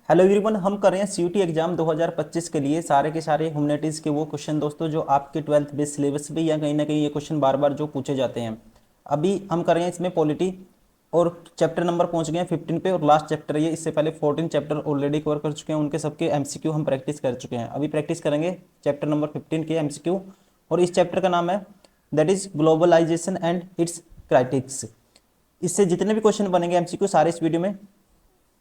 Hello everyone, हम कर रहे हैं सीयूटी एग्जाम 2025 के लिए सारे के सारे ह्यूमैनिटीज़ के वो क्वेश्चन दोस्तों जो आपके 12th बेस सिलेबस पे या कहीं ना कहीं ये क्वेश्चन बार बार जो पूछे जाते हैं। अभी हम कर रहे हैं इसमें पॉलिटी और चैप्टर नंबर पहुंच गए हैं 15 पे और लास्ट चैप्टर ये। इससे पहले 14 चैप्टर ऑलरेडी कवर कर चुके हैं, उनके सबके एमसीक्यू हम प्रैक्टिस कर चुके हैं। अभी प्रैक्टिस करेंगे चैप्टर नंबर 15 के एमसीक्यू और इस चैप्टर का नाम है that is globalisation and its critics. इससे जितने भी क्वेश्चन बनेंगे एमसीक्यू सारे इस वीडियो में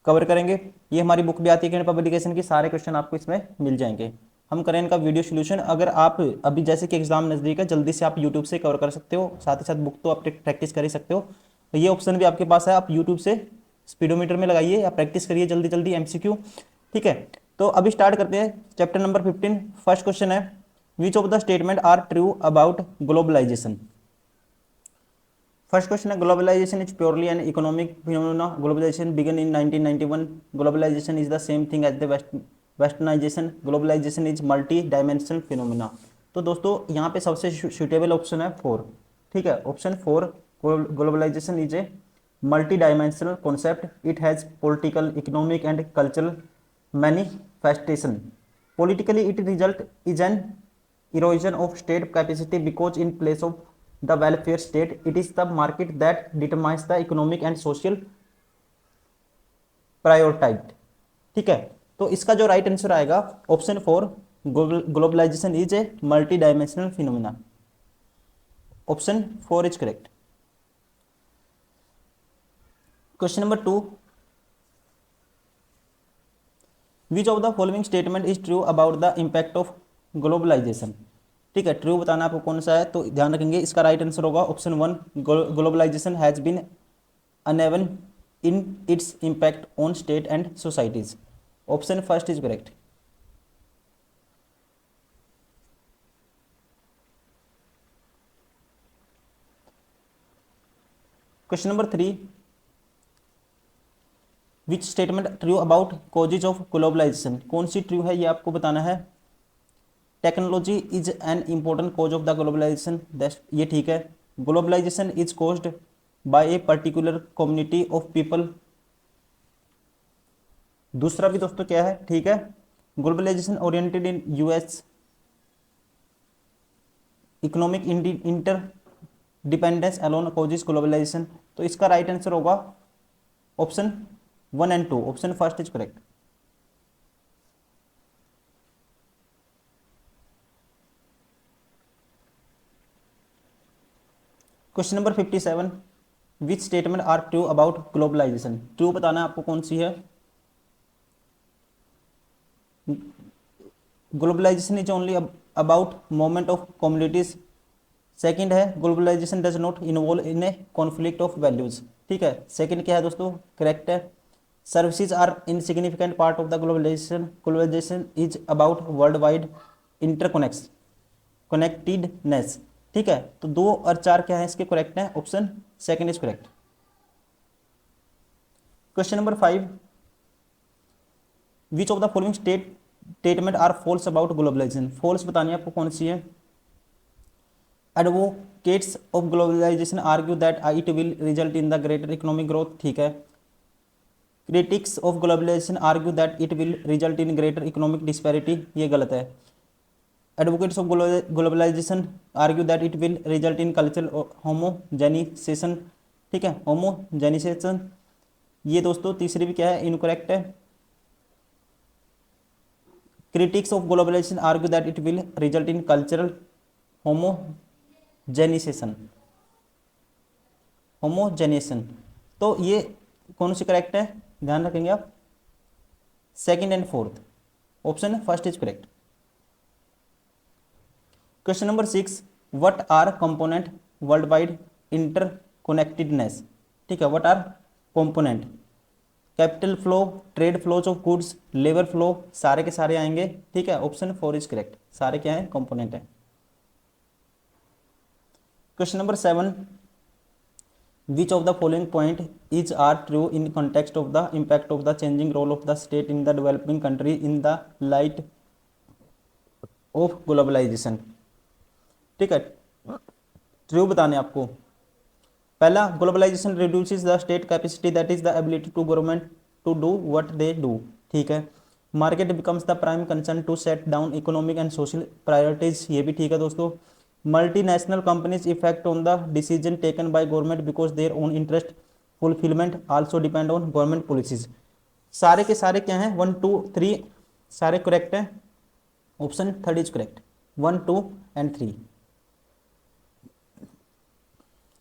कवर करेंगे। ये हमारी बुक भी आती है किरण पब्लिकेशन की, सारे क्वेश्चन आपको इसमें मिल जाएंगे। हम करें इनका वीडियो सोल्यूशन। अगर आप अभी जैसे कि एग्जाम नज़दीक है, जल्दी से आप यूट्यूब से कवर कर सकते हो, साथ ही साथ बुक तो आप प्रैक्टिस कर ही सकते हो। तो ये ऑप्शन भी आपके पास है, आप यूट्यूब से स्पीडोमीटर में लगाइए या प्रैक्टिस करिए जल्दी जल्दी एमसीक्यू। ठीक है, तो अभी स्टार्ट करते हैं चैप्टर नंबर 15। फर्स्ट क्वेश्चन है, which of the statement are true about globalisation. First question है, globalisation is purely an economic phenomena. Globalisation began in 1991। Globalisation is the same thing as the westernisation. Globalisation is multi dimensional phenomena. तो दोस्तों यहाँ पे सबसे suitable option है 4। ठीक है, option 4, globalisation is a multi dimensional concept. It has political, economic and cultural manifestation. Politically, it result is an erosion of state capacity because in place of the welfare state, it is the market that determines the economic and social prioritise. ठीक है, तो इसका जो right answer आएगा option 4, globalisation is a multi dimensional phenomena. Option 4 is correct. Question number 2, which of the following statement is true about the impact of globalisation. ठीक है, true बताना आपको कौन सा है, तो ध्यान रखेंगे इसका राइट आंसर होगा option 1, globalisation has been uneven in its impact on state and societies. Option first is correct. Question number 3, which statement true about causes of globalisation. कौन सी ट्रू है ये आपको बताना है। Technology is an important cause of the globalisation, ये ठीक है। Globalisation is caused by a particular community of people. दूसरा भी दोस्तों क्या है, ठीक है। Globalisation oriented in US economic inter dependence alone causes globalisation. तो इसका राइट आंसर होगा option 1 and 2। Option first is correct. Question number 57, which statement are true about globalisation. True बताना है आपको कौन सी है। Globalisation is only about movement of communities. Second है, globalisation does not involve in a conflict of values. ठीक है, second क्या है दोस्तों, करेक्ट है। Services are insignificant part of the globalisation. Globalisation is about world wide interconnects connectedness. ठीक है, तो 2 और 4 क्या है इसके करेक्ट है। Option second is correct. Question number 5, which of the following statement are false about globalisation. False बतानी है आपको कौन सी है। Advocates of globalisation argue that it will result in the greater economic growth. ठीक है। Critics of globalisation argue that it will result in greater economic disparity, ये गलत है। Advocates of globalisation argue that it will result in cultural homogenisation. ठीक है, होमोजेनिसेशन, ये दोस्तों तीसरी भी क्या है, इनकरेक्ट है। Critics of globalisation argue that it will result in cultural homogenisation, homogenisation. तो ये कौन सी करेक्ट है, ध्यान रखेंगे आप। Second and fourth, option first is correct. Question number 6, what are component world wide interconnectedness. ठीक है, what are component, capital flow, trade flows of goods, labour flow, सारे के सारे आएंगे। ठीक है, ऑप्शन 4 इज करेक्ट, सारे क्या है, कंपोनेंट है। Question number 7, which of the following point is are true in context of the impact of the changing role of the state in the developing country in the light of globalization। ठीक है, true बताने आपको। पहला, globalisation reduces the state capacity that is the ability to government to do what they do. ठीक है। Market becomes the prime concern to set down economic and social priorities, ये भी ठीक है दोस्तों। Multinational companies effect on the decision taken by government because their own interest fulfilment also depend on government policies. सारे के सारे क्या हैं, 1 2 3 सारे करेक्ट हैं। Option third is correct, 1 2 and 3।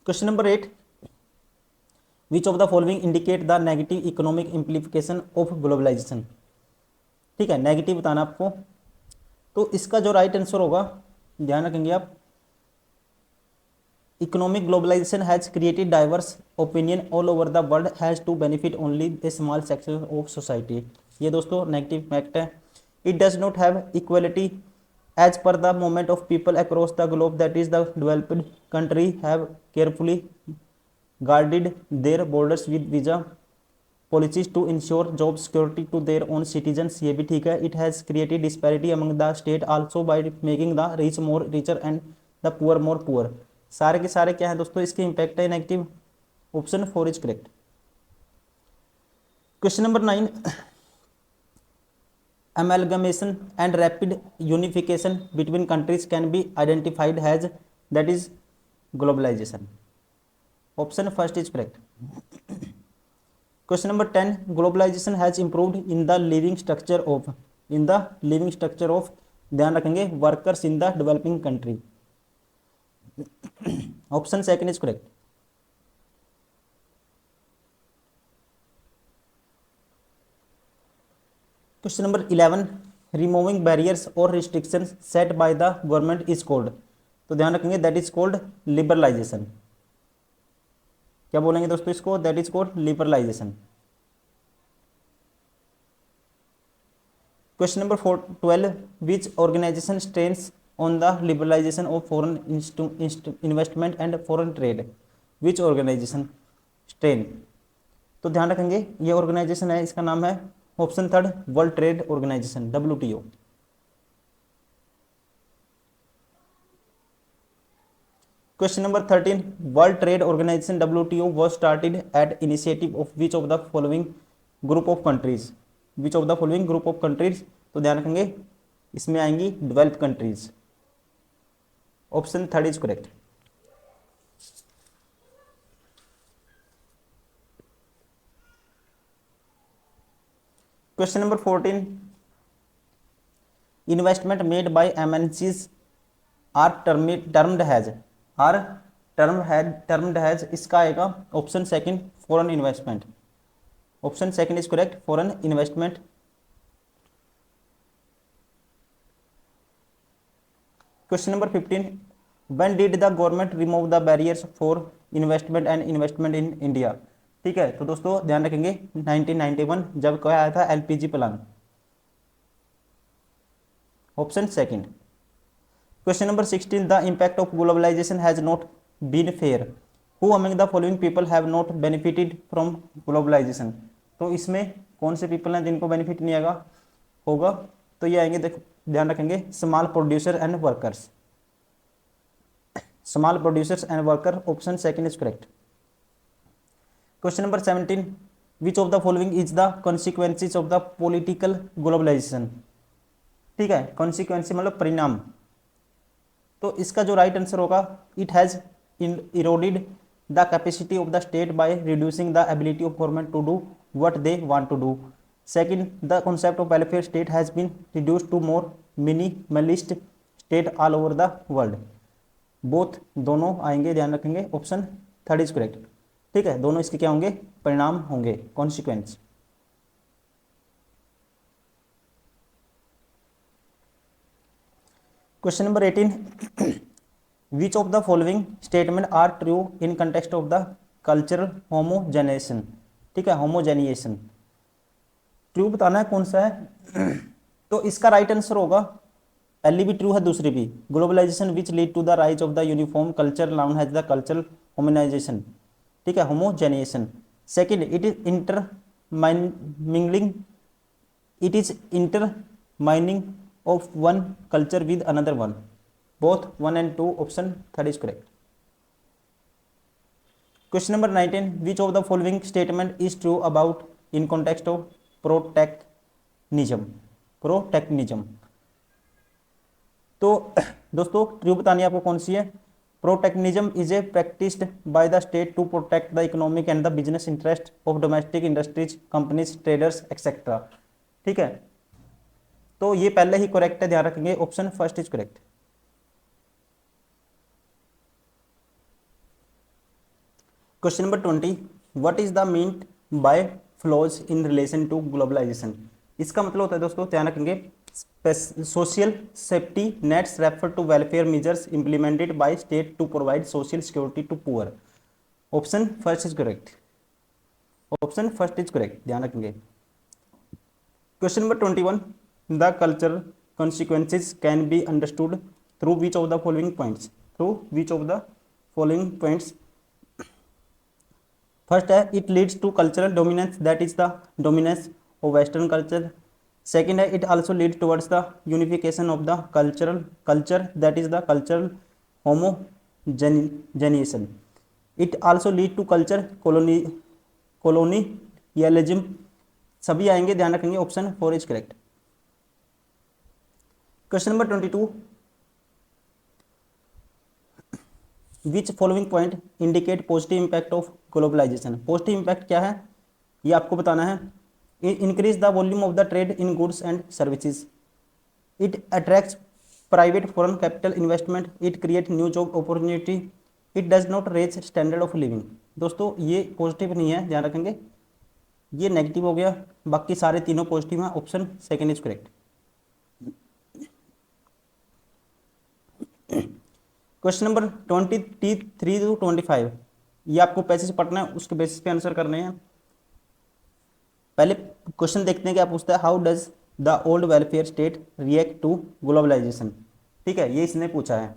Question number 8, which of the following indicate the negative economic implication of globalisation. ठीक है, negative बताना आपको। तो इसका जो राइट आंसर होगा, ध्यान रखेंगे आप, economic globalisation has created diverse opinion all over the world has to benefit only a small section of society. ये दोस्तों नेगेटिव फैक्ट है। It does not have equality as per the movement of people across the globe, that is the developed country have carefully guarded their borders with visa policies to ensure job security to their own citizens, ये भी ठीक है। it has created disparity among the state also by making the rich more richer and the poor more poor। सारे के सारे क्या है दोस्तों, इसके इम्पैक्ट है negative. Option 4 is correct. Question number 9, amalgamation and rapid unification between countries can be identified as, that is globalization। Option first is correct. Question number 10, globalisation has improved in the living structure of, in the living structure of, ध्यान रखेंगे, workers in the developing country. Option second is correct. Question number 11, removing barriers और restrictions set by the government is called. तो ध्यान रखेंगे, that is called liberalisation. क्या बोलेंगे दोस्तों इसको, that is called liberalisation. Question number 12, which organisation strains on the liberalisation of foreign investment and foreign trade. Which organisation strain, तो ध्यान रखेंगे ये ऑर्गेनाइजेशन है, इसका नाम है option third world trade organisation, WTO। Question number 13, World Trade Organization WTO was started at initiative of which of the following group of countries? Which of the following group of countries? तो ध्यान रखेंगे इसमें आएंगी developed countries. Option third is correct. Question number 14, investment made by MNCs are termed has, इसका आएगा option second foreign investment. Option second is correct, foreign investment. Question number 15, when did the government remove the barriers for investment and investment in India. ठीक है, तो दोस्तों ध्यान रखेंगे 1991 जब क्या आया था, LPG plan. Option second. Question number 16, the impact of globalisation has not been fair, who among the following people have not benefited from globalisation. तो इसमें कौन से पीपल हैं जिनको बेनिफिट नहीं आएगा होगा, तो ये आएंगे, ध्यान रखेंगे, small producer and workers. Small producers and worker, option second is correct. Question number 17, which of the following is the consequences of the political globalisation. ठीक है, कॉन्सिक्वेंसी मतलब परिणाम। तो इसका जो राइट आंसर होगा, it has eroded the capacity of the state by reducing the ability of government to do what they want to do. Second, the concept of welfare state has been reduced to more minimalist state all over the world. Both दोनों आएंगे, ध्यान रखेंगे, option third is correct. ठीक है, दोनों इसके क्या होंगे, परिणाम होंगे, consequence. Question number 18, which of the following statement are true in context of the cultural homogenisation. ठीक है, होमोजेनिएशन ट्रू बताना है कौन सा है। तो इसका राइट आंसर होगा, पहली भी ट्रू है दूसरी भी, globalisation which lead to the rise of the uniform culture known has the cultural homogenisation. ठीक है, homogenisation. Second, it is intermingling of one culture with another one, both 1 and 2, option third is correct. Question number 19, which of the following statement is true about in context of protectionism, protectionism. तो दोस्तों true बतानी आपको कौन सी है। Protectionism is a practised by the state to protect the economic and the business interest of domestic industries, companies, traders etcetera. ठीक है, तो ये पहले ही करेक्ट है, ध्यान रखेंगे, option first is correct. Question number 20, what is the mean by flows in relation to globalization. इसका मतलब होता है दोस्तों, ध्यान रखेंगे, social safety nets refer to welfare measures implemented by state to provide social security to poor. Option first is correct, option first is correct, ध्यान रखेंगे। Question number 21, the cultural consequences can be understood through which of the following points, through which of the following points. First है, it leads to cultural dominance, that is the dominance of western culture. Second है, it also lead towards the unification of the cultural culture, that is the cultural homogenisation. It also lead to culture colonialism. सभी आएंगे, ध्यान रखेंगे, option 4 is correct. Question number 22, which following point indicate positive impact of globalisation. Positive impact क्या है ये आपको बताना है। Increase the volume of the trade in goods and services, it attracts private foreign capital investment, it create new job opportunity, it does not raise standard of living. दोस्तों ये positive नहीं है, ध्यान रखेंगे, ये नेगेटिव हो गया, बाकी सारे तीनों पॉजिटिव हैं, option second is correct. Question number 23 to 25, ये आपको पैसे से पढ़ना है, उसके बेसिस पे आंसर करने हैं। पहले क्वेश्चन देखते हैं क्या पूछता है, how does the old welfare state react to globalization. ठीक है, ये इसने पूछा है।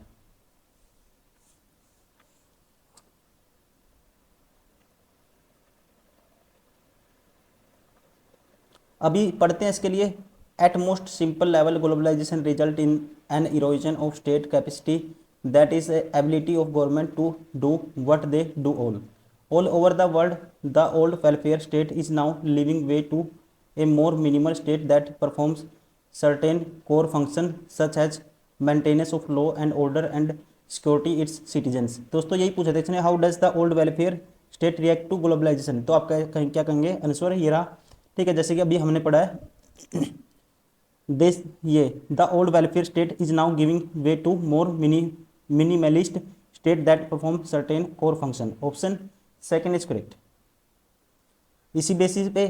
अभी पढ़ते हैं इसके लिए। At most simple level globalization result in an erosion of state capacity, that is a ability of government to do what they do all over the world. The old welfare state is now giving way to a more minimal state that performs certain core functions such as maintenance of law and order and security its citizens। दोस्तों यही पूछा था, how does the old welfare state react to globalization, तो आप क्या कहेंगे answer ये रहा। ठीक है, जैसे कि अभी हमने पढ़ा है, दिस ये the old welfare state is now giving way to more minimalist state that perform certain core function, option second is correct. इसी बेसिस पे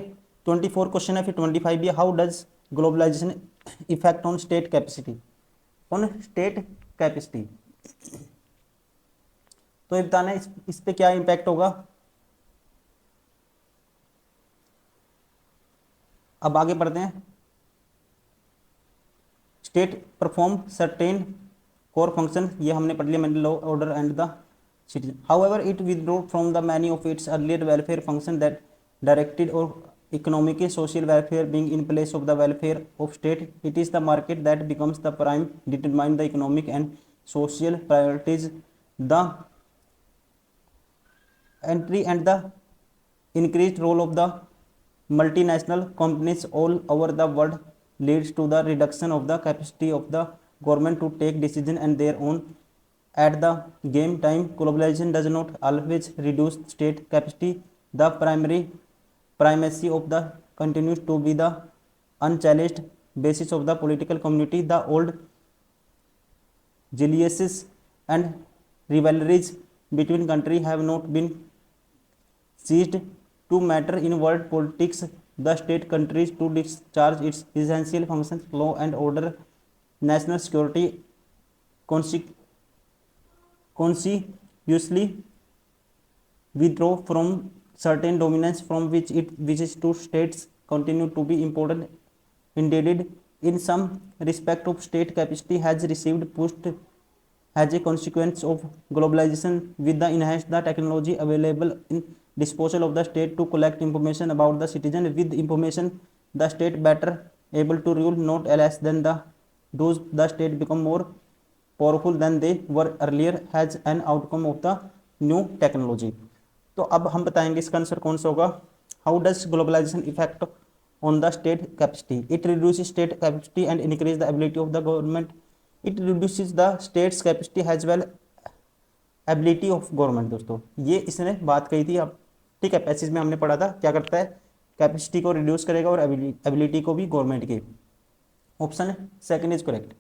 24 क्वेश्चन है, फिर 25 भी। How does globalization effect on state capacity, on state capacity, तो ये बताना है इस पे क्या इम्पैक्ट होगा। अब आगे बढ़ते हैं। State perform certain core function, ये हमने पढ़ लिया, मैंने law order and the citizen. However it withdraw from the many of its earlier welfare function that directed और economic social welfare being in place of the welfare of state, it is the market that becomes the prime determine the economic and social priorities, the entry and the increased role of the multinational companies all over the world leads to the reduction of the capacity of the government to take decision and their own at the game time. Globalization does not always reduce state capacity. The primacy of the continues to be the unchallenged basis of the political community. The old jealousies and rivalries between countries have not been ceased to matter in world politics. The state continues to discharge its essential functions, law and order, national security, consciously withdraw from certain dominance from which it wishes to. States continue to be important. Indeed, in some respect of state capacity has received boost as a consequence of globalization, with the enhanced the technology available in disposal of the state to collect information about the citizen. With information, the state better able to rule, not less than those the state become more powerful than they were earlier as an outcome of the new technology. तो अब हम बताएंगे इसका answer कौन सा होगा। How does globalization effect on the state capacity. It reduces state capacity and increase the ability of the government. It reduces the state's capacity as well ability of government. दोस्तों ये इसने बात कही थी। अब ठीक है, पैसेज में हमने पढ़ा था क्या करता है, कैपेसिटी को रिड्यूस करेगा और एबिलिटी को भी गवर्नमेंट की। Option second is correct.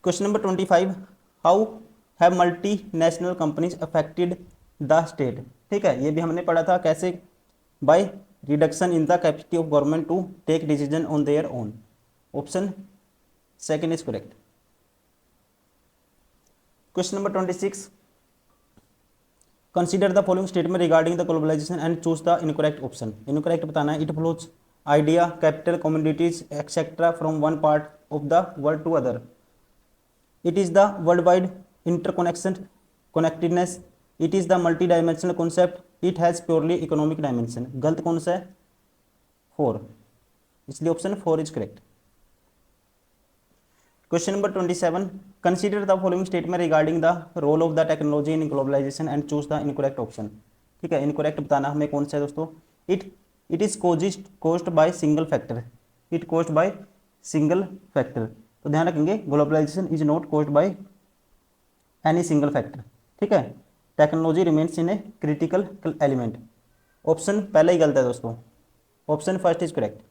Question number 25, how have multinational companies affected the state. ठीक है, ये भी हमने पढ़ा था कैसे, by reduction in the capacity of government to take decision on their own. Option second is correct. Question number 26, consider the following statement regarding the globalization and choose the incorrect option. Incorrect बताना है। It flows idea capital communities etcetera from one part of the world to other. It is the worldwide interconnection connectedness. It is the multi-dimensional concept. It has purely economic dimension. गलत कौन सा है, 4, इसलिए option 4 is correct. Question number 27, consider the following statement regarding the role of the technology in globalization and choose the incorrect option. ठीक है, incorrect बताना हमें कौन सा है दोस्तों। It is caused by single factor. It caused by single factor, तो ध्यान रखेंगे globalization is not caused by any single factor. ठीक है, technology remains in a critical element. Option पहले ही गलत है दोस्तों, option first is correct.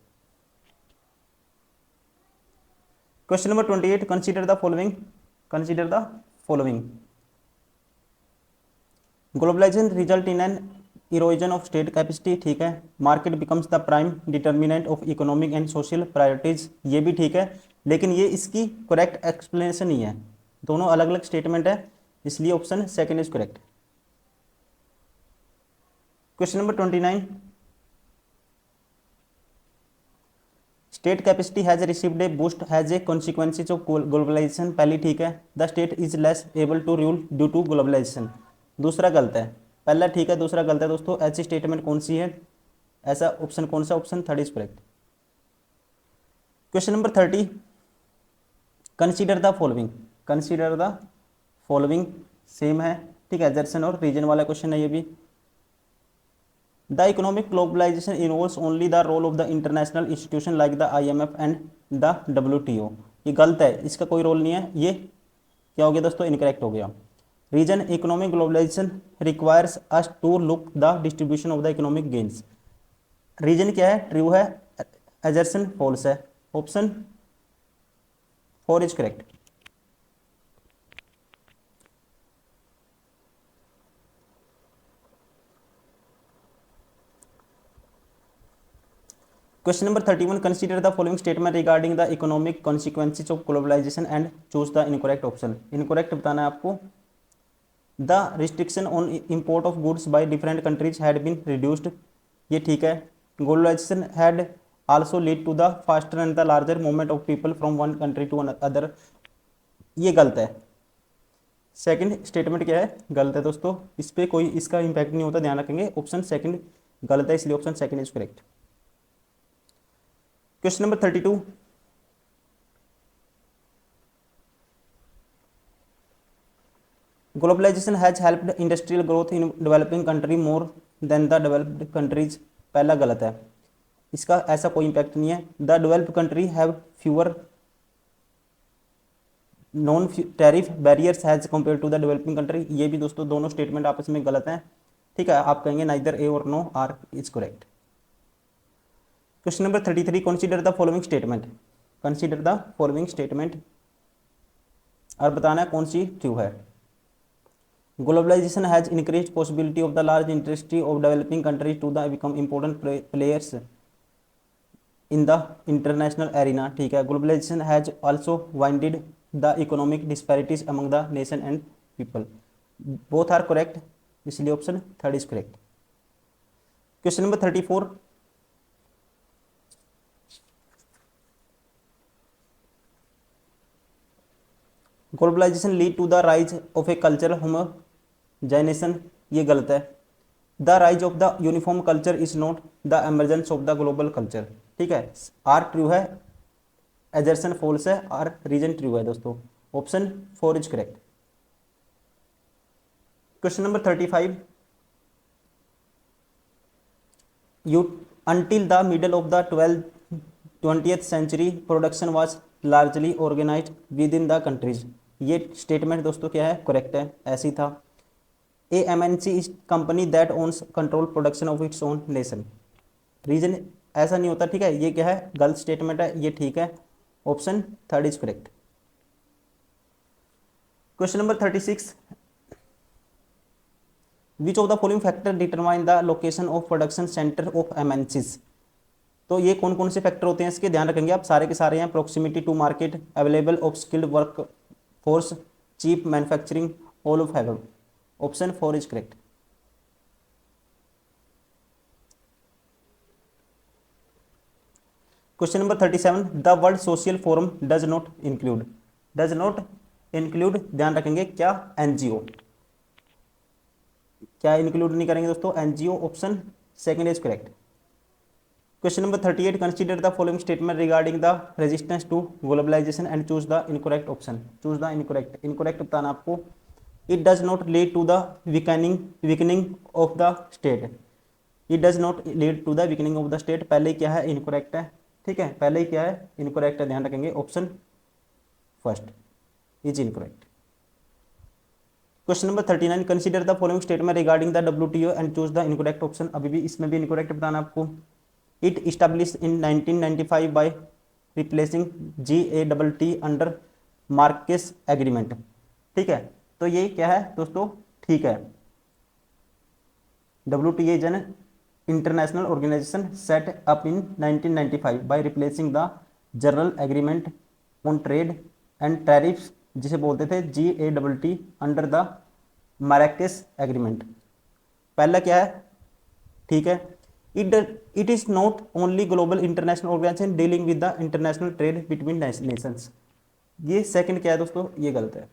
Question number 28, consider the following. Consider the following, globalization result in an erosion of state capacity. ठीक है, market becomes the prime determinant of economic and social priorities. ये भी ठीक है, लेकिन ये इसकी करेक्ट एक्सप्लेनेशन नहीं है, दोनों अलग अलग स्टेटमेंट है, इसलिए option second is correct. Question number 29, state capacity has received a boost has a consequences of globalization. पहली ठीक है, the state is less able to rule due to globalization. दूसरा गलत है, पहला ठीक है, दूसरा गलत है। दोस्तों ऐसी स्टेटमेंट कौन सी है, ऐसा ऑप्शन कौन सा, option third is correct. Question number 30, consider the following. Consider the following same है, ठीक है, एजर्सन और रीजन वाला क्वेश्चन है ये भी। The economic globalization involves only the role of the international institution like the IMF and the WTO। ये गलत है, इसका कोई रोल नहीं है। ये क्या हो गया दोस्तों, इनकरेक्ट हो गया। Reason economic globalization requires us to look the distribution of the economic gains. Reason क्या है, ट्रू है, एजर्सन फॉल्स है। Option 4 is correct. Question number 31, consider the following statement regarding the economic consequences of globalization and choose the incorrect option. Incorrect बताना है आपको। The restriction on import of goods by different countries had been reduced. ये ठीक है। Globalization had also lead to the faster and the larger movement of people from one country to other. ये गलत है। Second statement क्या है, गलत है दोस्तों, इस पर कोई इसका इंपैक्ट नहीं होता, ध्यान रखेंगे। ऑप्शन सेकंड गलत है, इसलिए option second is correct. Question number 32, globalization has helped industrial growth in developing country more than the developed countries. पहला गलत है, इसका ऐसा कोई इंपैक्ट नहीं है। The developed country have fewer non tariff barriers has compare to the developing country. ये भी दोस्तों दोनों स्टेटमेंट आपस में गलत हैं। ठीक है, आप कहेंगे नाइदर ए और nor R is correct. Question number 33, consider the following statement. Consider the following statement और बताना है कौन सी ट्रू है। Globalisation has increased possibility of the large industry of developing countries to the become important players in the international arena. ठीक है, globalisation has also widened the economic disparities among the nation and people. Both are correct, इसलिए option third is correct. Question number 34, globalisation lead to the rise of a cultural homogenisation. ये गलत है। The rise of the uniform culture is not the emergence of the global culture. ठीक है, R true है, assertion false है, R reason true है दोस्तों। Option 4 is correct. Question number 35, you until the middle of the 20th century production was largely organized within the countries। ये statement दोस्तों क्या है, करेक्ट है, ऐसी था। A MNC is company that owns control production of its own nation. Reason ऐसा नहीं होता, ठीक है, ये क्या है, गलत स्टेटमेंट है, ये ठीक है, option third is correct. Question number 36, which of the following factor determine the location of production centre of MNCs. तो ये कौन कौन से फैक्टर होते हैं, इसके ध्यान रखेंगे आप, सारे के सारे हैं। Proximity to market, available of skilled work force, cheap manufacturing, all of have. Option 4 is correct. Question number 37, the world social forum does not include. Does not include, ध्यान रखेंगे क्या, एनजीओ। क्या इंक्लूड नहीं करेंगे दोस्तों, NGO. Option second is correct. Question number 38, consider the following statement regarding the resistance to globalization and choose the incorrect option. Choose the incorrect. Incorrect बताना आपको। It does not lead to the weakening of the state. It does not lead to the weakening of the state, पहले ही क्या है, incorrect है, ठीक है, पहले ही क्या है, इनकरेक्ट है, ध्यान रखेंगे, option first is incorrect. Question number 39, consider the following statement regarding the WTO and choose the incorrect option. अभी भी इसमें भी इनकरेक्ट बताना आपको। It establish in 1995 by replacing GATT under Marquez agreement, ठीक है, तो ये क्या है दोस्तों, ठीक है। WTO is an international organization set up in 1995 by replacing the general agreement on trade and tariffs, जिसे बोलते थे GATT under the Marrakesh agreement. पहला क्या है, ठीक है। It is not only global international organization dealing with the international trade between nations. ये second क्या है दोस्तों, ये गलत है।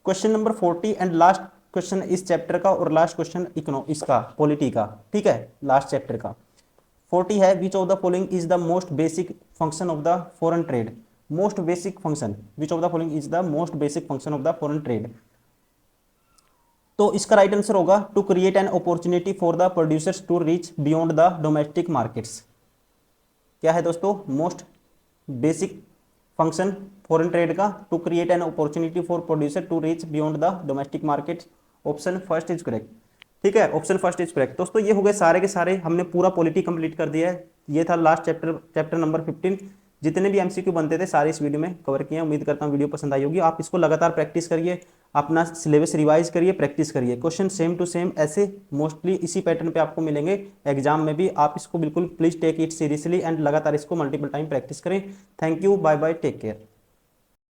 Question number 40 and last question इस चैप्टर का और लास्ट क्वेश्चन इसका पॉलिटी का, ठीक है, लास्ट चैप्टर का। 40 है, which of the following is the most basic function of the foreign trade. Most basic function, which of the following is the most basic function of the foreign trade. तो इसका right answer होगा to create an opportunity for the producers to reach beyond the domestic markets. क्या है दोस्तों, most basic function foreign trade का, to create an opportunity for producer to reach beyond the domestic market. Option first is correct, ठीक है, option first is correct. दोस्तों ये हो गए सारे के सारे, हमने पूरा पॉलिटी कंप्लीट कर दिया है। ये था लास्ट चैप्टर, चैप्टर नंबर 15। जितने भी एमसीक्यू बनते थे सारे इस वीडियो में कवर किए। उम्मीद करता हूँ वीडियो पसंद आई होगी। आप इसको लगातार प्रैक्टिस करिए, अपना सिलेबस रिवाइज करिए, प्रैक्टिस करिए। क्वेश्चन सेम टू सेम ऐसे मोस्टली इसी पैटर्न पे आपको मिलेंगे एग्जाम में भी। आप इसको बिल्कुल please take it seriously and लगातार इसको मल्टीपल टाइम प्रैक्टिस करें। Thank you, bye bye, take care.